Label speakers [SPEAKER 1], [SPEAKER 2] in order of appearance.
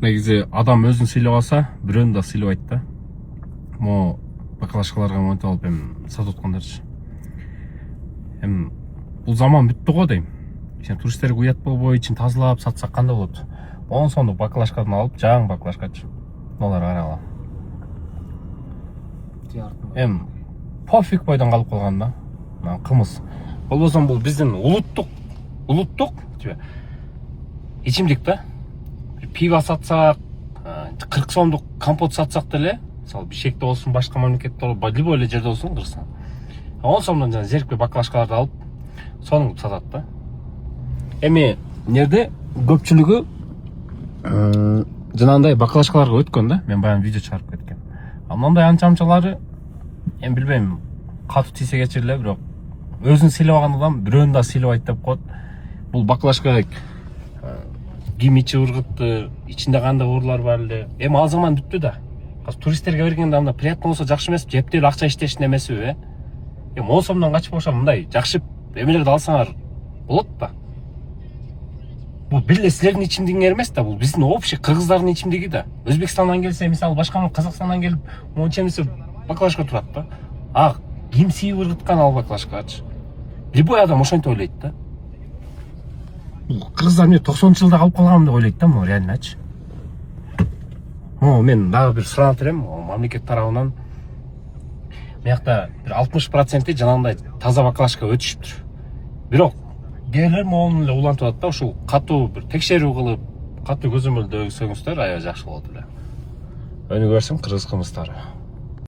[SPEAKER 1] негизи адам өзүн сыйлап алса, бирөөнү да сыйлабайт да. Могу баклажкаларга монтип алып сатып аткандарчы. Бул заман бүттү го дейм. Туристтерге уят болбой, ичин тазалап сатсак кандай болот? 10 сомдук баклажкадан алып, жаңы баклажкачы. Мыналар карагыла. Пофиг бойдон калып калган да. Кымыз. Болбосо бул биздин улуттук ичимдик да. Пиво сатсак, 40 сомдук компот сатсак деле, мисалы Бишкекте болсун, башка мамлекетте болсун, любой эле жерде болсун, Кыргызстан. 10 сомдон жана зерикпе баклажкаларды алып, сону сатат да. Эми нерде көпчүлүгү жанагындай баклажкаларга өткөн да. Мен баягы видео чыгарып кеткен. Мындай анча-амчалары эми билбейм, катуу тийсе кечириле, бирок өзүн сыйлабаган адам бирөөнү да сыйлабайт деп коет. Бул баклажка ким ичи ыргытты, ичинде кандай оорлар бар эле. Эми ал заман бүттү да. Туристтерге бергенде анда приятно болсо жакшы эмеспи? Жептеп акча иштештин эмесиби? Эми 10 сомдон качып болсо мындай жакшы эмелерди алсаңар болот да. Бул бир эле силердин ичимдигиңер эмес да, бул биздин общий кыргыздардын ичимдиги да. Өзбекстандан келсе, мисалы башка Казакстандан келип, мончемиси баклажка турат да. Ким сийип ыргыткан ал баклажкачы? Любой адам ошентип ойлойт да. Кыргыздар эмне 90-жылда калып калган деп ойлойт да, могу реальночы. Мен дагы бир суранат элем, мамлекет тарабынан биякта бир 60% жанагындай таза баклажка өтүшүптүр. Бирок кээрлер мону эле улантып атат да, ушул катуу бир текшерүү кылып, катуу көзөмөлдөгөсөңүздөр аябай жакшы болот эле. Өнүгөрсүн кыргыз кымыздары.